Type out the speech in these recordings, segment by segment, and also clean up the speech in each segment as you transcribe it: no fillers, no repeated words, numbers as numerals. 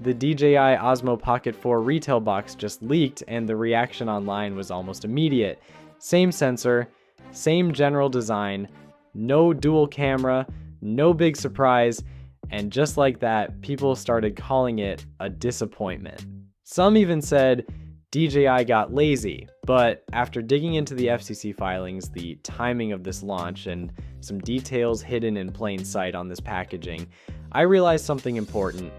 the DJI Osmo Pocket 4 retail box just leaked, and the reaction online was almost immediate. Same sensor, same general design, no dual camera, no big surprise, and just like that, people started calling it a disappointment. Some even said DJI got lazy, but after digging into the FCC filings, the timing of this launch, and some details hidden in plain sight on this packaging, I realized something important.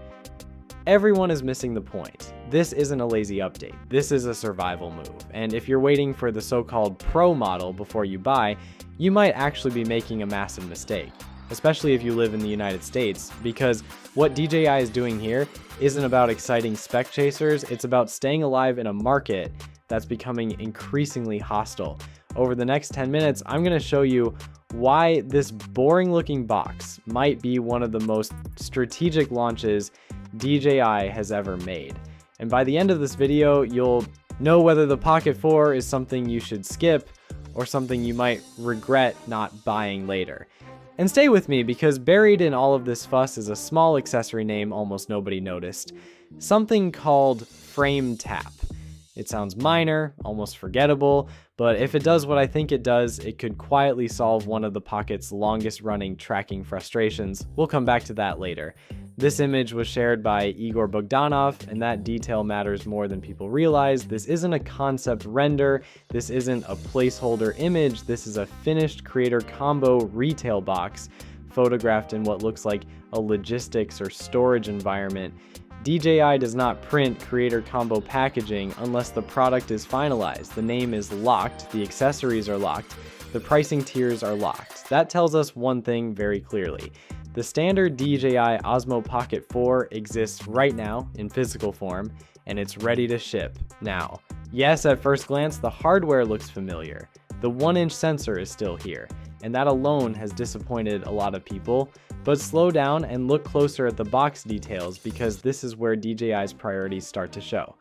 Everyone is missing the point. This isn't a lazy update. This is a survival move. And if you're waiting for the so-called Pro model before you buy, you might actually be making a massive mistake, especially if you live in the United States, because what DJI is doing here isn't about exciting spec chasers, it's about staying alive in a market that's becoming increasingly hostile. Over the next 10 minutes, I'm going to show you why this boring looking box might be one of the most strategic launches DJI has ever made. And by the end of this video, you'll know whether the Pocket 4 is something you should skip or something you might regret not buying later. And stay with me, because buried in all of this fuss is a small accessory name almost nobody noticed, something called FrameTap. It sounds minor, almost forgettable, but if it does what I think it does, it could quietly solve one of the Pocket's longest running tracking frustrations. We'll come back to that later. This image was shared by Igor Bogdanov, and that detail matters more than people realize. This isn't a concept render, this isn't a placeholder image, this is a finished creator combo retail box, photographed in what looks like a logistics or storage environment. DJI does not print creator combo packaging unless the product is finalized. The name is locked, the accessories are locked, the pricing tiers are locked. That tells us one thing very clearly. The standard DJI Osmo Pocket 4 exists right now in physical form, and it's ready to ship now. Yes, at first glance, the hardware looks familiar. The 1-inch sensor is still here, and that alone has disappointed a lot of people. But slow down and look closer at the box details, because this is where DJI's priorities start to show.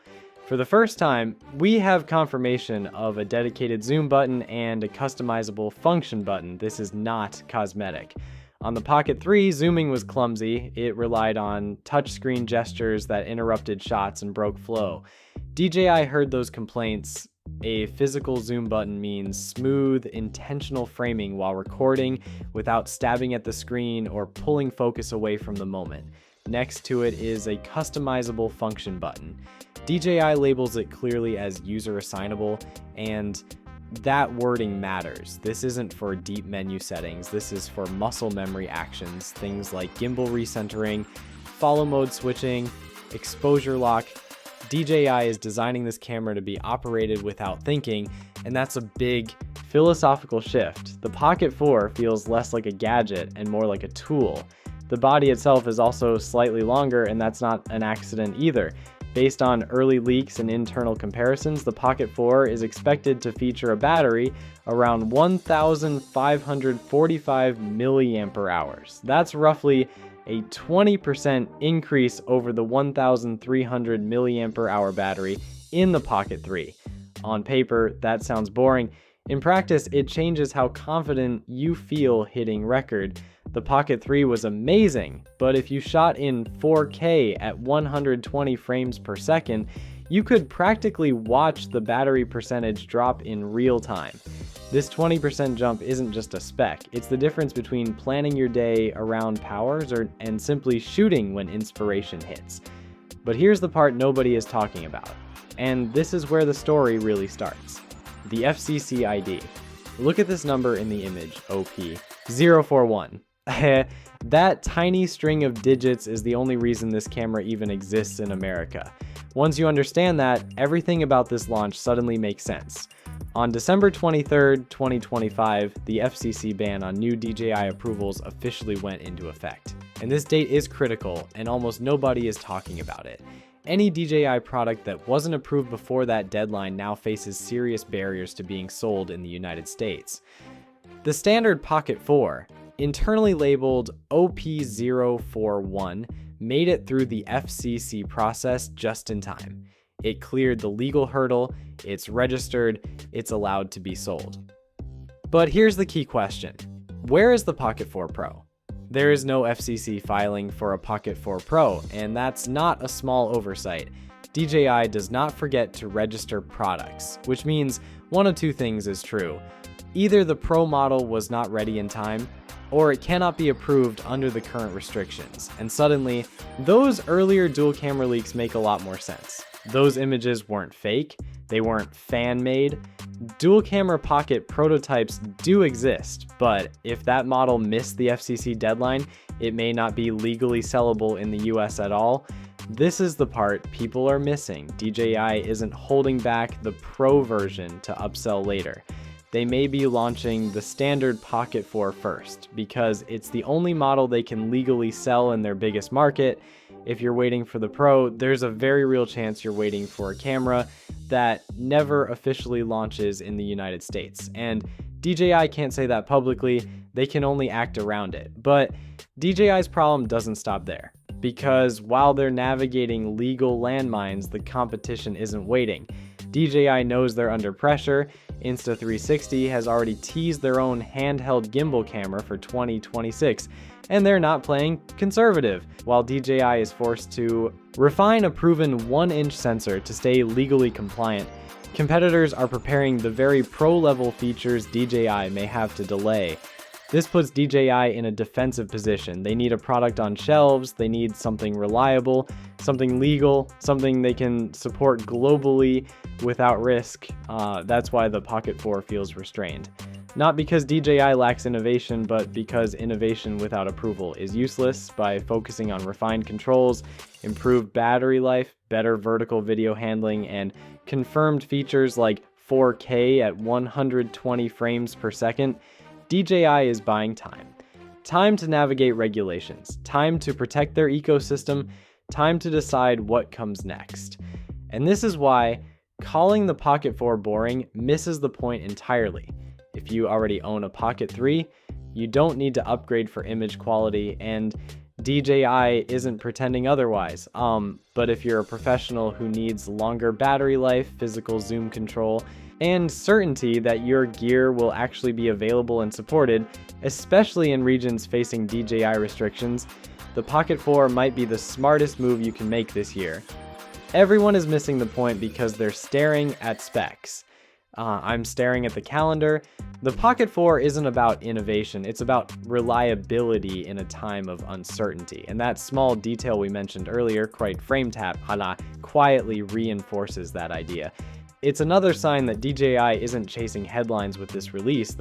For the first time, we have confirmation of a dedicated zoom button and a customizable function button. This is not cosmetic. On the Pocket 3, zooming was clumsy. It relied on touchscreen gestures that interrupted shots and broke flow. DJI heard those complaints. A physical zoom button means smooth, intentional framing while recording without stabbing at the screen or pulling focus away from the moment. Next to it is a customizable function button. DJI labels it clearly as user assignable, and that wording matters. This isn't for deep menu settings. This is for muscle memory actions, things like gimbal recentering, follow mode switching, exposure lock. DJI is designing this camera to be operated without thinking, and that's a big philosophical shift. The Pocket 4 feels less like a gadget and more like a tool. The body itself is also slightly longer, and that's not an accident either. Based on early leaks and internal comparisons, the Pocket 4 is expected to feature a battery around 1,545 milliampere hours. That's roughly a 20% increase over the 1,300 milliampere hour battery in the Pocket 3. On paper, that sounds boring. In practice, it changes how confident you feel hitting record. The Pocket 3 was amazing, but if you shot in 4K at 120 frames per second, you could practically watch the battery percentage drop in real time. This 20% jump isn't just a spec, it's the difference between planning your day around powers and simply shooting when inspiration hits. But here's the part nobody is talking about, and this is where the story really starts. The FCC ID. Look at this number in the image, OP041. That tiny string of digits is the only reason this camera even exists in America. Once you understand that, everything about this launch suddenly makes sense. On December 23rd, 2025, the FCC ban on new DJI approvals officially went into effect. And this date is critical, and almost nobody is talking about it. Any DJI product that wasn't approved before that deadline now faces serious barriers to being sold in the United States. The standard Pocket 4, internally labeled OP041, made it through the FCC process just in time. It cleared the legal hurdle, it's registered, it's allowed to be sold. But here's the key question. Where is the Pocket 4 Pro? There is no FCC filing for a Pocket 4 Pro, and that's not a small oversight. DJI does not forget to register products, which means one of two things is true. Either the Pro model was not ready in time, or it cannot be approved under the current restrictions, and suddenly, those earlier dual camera leaks make a lot more sense. Those images weren't fake, they weren't fan-made. Dual camera Pocket prototypes do exist, but if that model missed the FCC deadline, it may not be legally sellable in the US at all. This is the part people are missing. DJI isn't holding back the Pro version to upsell later. They may be launching the standard Pocket 4 first, because it's the only model they can legally sell in their biggest market. If you're waiting for the Pro, there's a very real chance you're waiting for a camera that never officially launches in the United States. And DJI can't say that publicly, they can only act around it. But DJI's problem doesn't stop there, because while they're navigating legal landmines, the competition isn't waiting. DJI knows they're under pressure. Insta360 has already teased their own handheld gimbal camera for 2026, and they're not playing conservative. While DJI is forced to refine a proven 1-inch sensor to stay legally compliant, competitors are preparing the very pro-level features DJI may have to delay. This puts DJI in a defensive position. They need a product on shelves, they need something reliable, something legal, something they can support globally without risk. That's why the Pocket 4 feels restrained. Not because DJI lacks innovation, but because innovation without approval is useless. By focusing on refined controls, improved battery life, better vertical video handling, and confirmed features like 4K at 120 frames per second, DJI is buying time. Time to navigate regulations, time to protect their ecosystem, time to decide what comes next. And this is why calling the Pocket 4 boring misses the point entirely. If you already own a Pocket 3, you don't need to upgrade for image quality, and DJI isn't pretending otherwise. But if you're a professional who needs longer battery life, physical zoom control, and certainty that your gear will actually be available and supported, especially in regions facing DJI restrictions, the Pocket 4 might be the smartest move you can make this year. Everyone is missing the point because they're staring at specs. I'm staring at the calendar. The Pocket 4 isn't about innovation, it's about reliability in a time of uncertainty. And that small detail we mentioned earlier, quite FrameTap, quietly reinforces that idea. It's another sign that DJI isn't chasing headlines with this release.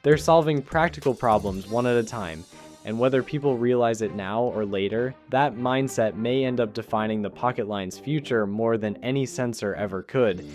They're solving practical problems one at a time. And whether people realize it now or later, that mindset may end up defining the Pocket line's future more than any sensor ever could.